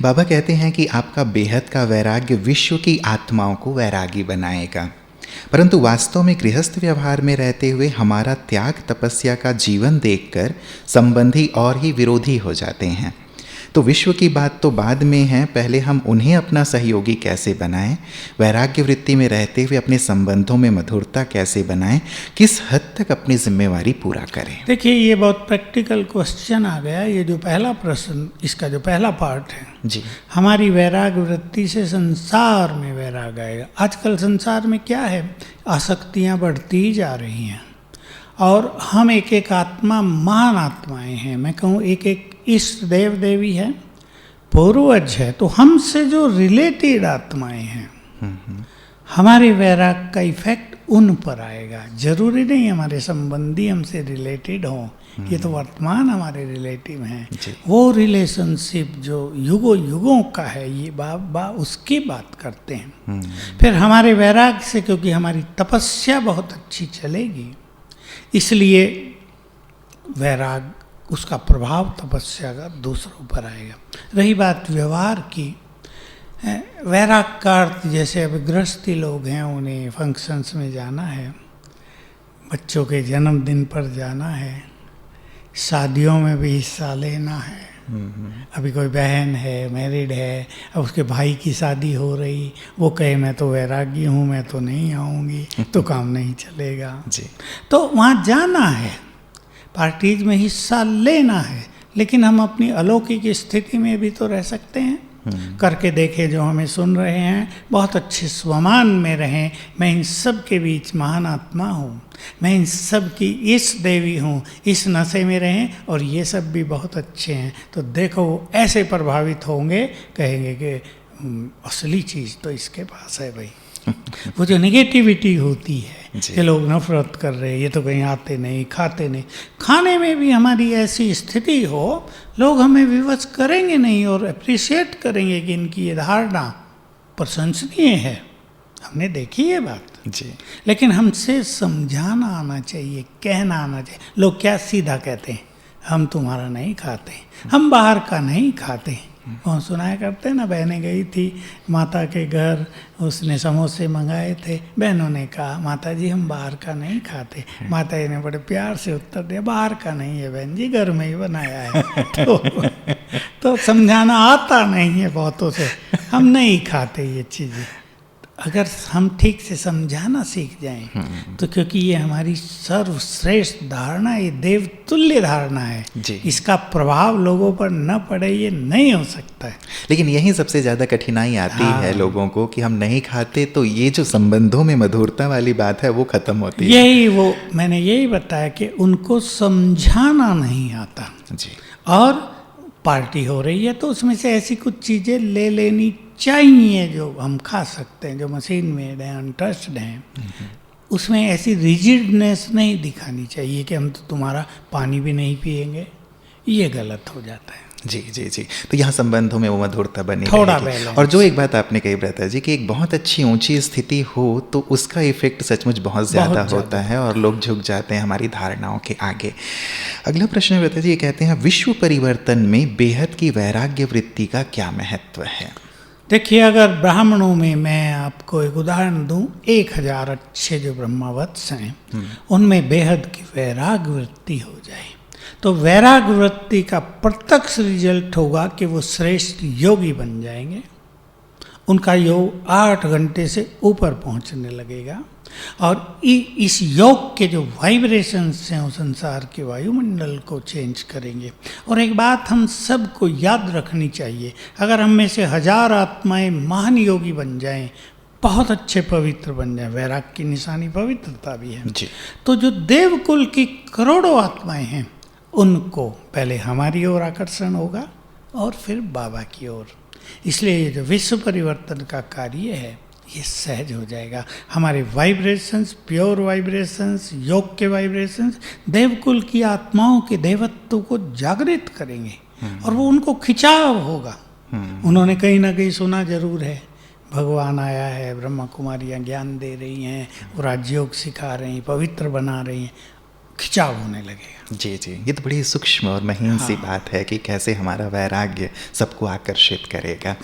बाबा कहते हैं कि आपका बेहद का वैराग्य विश्व की आत्माओं को वैरागी बनाएगा, परंतु वास्तव में गृहस्थ व्यवहार में रहते हुए हमारा त्याग तपस्या का जीवन देखकर संबंधी और ही विरोधी हो जाते हैं। तो विश्व की बात तो बाद में है, पहले हम उन्हें अपना सहयोगी कैसे बनाएं, वैराग्य वृत्ति में रहते हुए अपने संबंधों में मधुरता कैसे बनाएं, किस हद तक अपनी जिम्मेवारी पूरा करें। देखिए, ये बहुत प्रैक्टिकल क्वेश्चन आ गया। ये जो पहला प्रश्न, इसका जो पहला पार्ट है जी, हमारी वैराग वृत्ति से संसार में वैराग आएगा। आजकल संसार में क्या है, आसक्तियाँ बढ़ती ही जा रही हैं और हम एक एक आत्मा महान आत्माएं हैं। मैं कहूँ एक एक इष्ट देव देवी है, पूर्वज है, तो हमसे जो रिलेटेड आत्माएं हैं हमारे वैराग का इफेक्ट उन पर आएगा। जरूरी नहीं हमारे संबंधी हमसे रिलेटेड हों, ये तो वर्तमान हमारे रिलेटिव हैं। वो रिलेशनशिप जो युगों युगों का है, ये उसकी बात करते हैं। फिर हमारे वैराग से, क्योंकि हमारी तपस्या बहुत अच्छी चलेगी, इसलिए वैराग, उसका प्रभाव तपस्या का दूसरों पर आएगा। रही बात व्यवहार की, वैराग का अर्थ, जैसे अब गृहस्थी लोग हैं, उन्हें फंक्शंस में जाना है, बच्चों के जन्मदिन पर जाना है, शादियों में भी हिस्सा लेना है। अभी कोई बहन है, मैरिड है, अब उसके भाई की शादी हो रही, वो कहे मैं तो वैरागी हूँ, मैं तो नहीं आऊँगी, तो काम नहीं चलेगा जी। तो वहाँ जाना है, पार्टीज में हिस्सा लेना है, लेकिन हम अपनी अलौकिक स्थिति में भी तो रह सकते हैं। करके देखे जो हमें सुन रहे हैं, बहुत अच्छे स्वमान में रहें। मैं इन सब के बीच महान आत्मा हूँ, मैं इन सब की इस देवी हूँ, इस नशे में रहें और ये सब भी बहुत अच्छे हैं। तो देखो वो ऐसे प्रभावित होंगे, कहेंगे कि असली चीज़ तो इसके पास है भाई। वो जो नेगेटिविटी होती है कि लोग नफरत कर रहे हैं, ये तो कहीं आते नहीं, खाते नहीं, खाने में भी हमारी ऐसी स्थिति हो, लोग हमें विवश करेंगे नहीं और अप्रिशिएट करेंगे कि इनकी ये धारणा प्रशंसनीय है। हमने देखी ये बात जी। लेकिन हमसे समझाना आना चाहिए, कहना आना चाहिए। लोग क्या सीधा कहते हैं, हम तुम्हारा नहीं खाते, हम बाहर का नहीं खाते। वो सुनाया करते ना, बहनें गई थी माता के घर, उसने समोसे मंगाए थे, बहनों ने कहा माता जी हम बाहर का नहीं खाते। माता जी ने बड़े प्यार से उत्तर दिया, बाहर का नहीं है बहन जी, घर में ही बनाया है। तो समझाना आता नहीं है बहुतों से, हम नहीं खाते ये चीज़ें। अगर हम ठीक से समझाना सीख जाएं तो, क्योंकि ये हमारी सर्वश्रेष्ठ धारणा, ये देवतुल्य धारणा है जी। इसका प्रभाव लोगों पर न पड़े ये नहीं हो सकता है। लेकिन यही सबसे ज़्यादा कठिनाई आती है लोगों को कि हम नहीं खाते, तो ये जो संबंधों में मधुरता वाली बात है वो खत्म होती है। यही वो मैंने यही बताया कि उनको समझाना नहीं आता जी। और पार्टी हो रही है तो उसमें से ऐसी कुछ चीज़ें ले लेनी चाहिए जो हम खा सकते हैं, जो मशीन मेड हैं, अनटच्ड हैं। उसमें ऐसी रिजिडनेस नहीं दिखानी चाहिए कि हम तो तुम्हारा पानी भी नहीं पिएंगे, ये गलत हो जाता है। जी जी जी। तो यहाँ संबंधों में वो मधुरता बनी थोड़ा रहेगी। और जो एक बात आपने कही ब्रता जी कि एक बहुत अच्छी ऊंची स्थिति हो तो उसका इफेक्ट सचमुच बहुत ज़्यादा होता है और लोग झुक जाते हैं हमारी धारणाओं के आगे। अगला प्रश्न ब्रता जी ये कहते हैं, विश्व परिवर्तन में बेहद की वैराग्य वृत्ति का क्या महत्व है? देखिए, अगर ब्राह्मणों में मैं आपको एक उदाहरण दूं, 1000 अच्छे जो ब्रह्मवत्स हैं उनमें बेहद की वैराग वृत्ति हो जाए तो वैराग वृत्ति का प्रत्यक्ष रिजल्ट होगा कि वो श्रेष्ठ योगी बन जाएंगे। उनका योग 8 घंटे से ऊपर पहुंचने लगेगा और इस योग के जो वाइब्रेशंस हैं वो संसार के वायुमंडल को चेंज करेंगे। और एक बात हम सबको याद रखनी चाहिए, अगर हम में से 1000 आत्माएं महान योगी बन जाएं, बहुत अच्छे पवित्र बन जाएं, वैराग की निशानी पवित्रता भी है जी। तो जो देवकुल की करोड़ों आत्माएं हैं उनको पहले हमारी ओर आकर्षण होगा और फिर बाबा की ओर। इसलिए ये जो विश्व परिवर्तन का कार्य है ये सहज हो जाएगा। हमारे वाइब्रेशंस, प्योर वाइब्रेशंस, योग के वाइब्रेशंस देवकुल की आत्माओं के देवत्व को जागृत करेंगे और वो उनको खिंचाव होगा। उन्होंने कहीं ना कहीं सुना जरूर है, भगवान आया है, ब्रह्मा कुमारियाँ ज्ञान दे रही हैं, वो राजयोग सिखा रही हैं, पवित्र बना रही हैं। खिंचाव होने लगेगा। जी जी, ये तो बड़ी सूक्ष्म और महीन सी बात है कि कैसे हमारा वैराग्य सबको आकर्षित करेगा।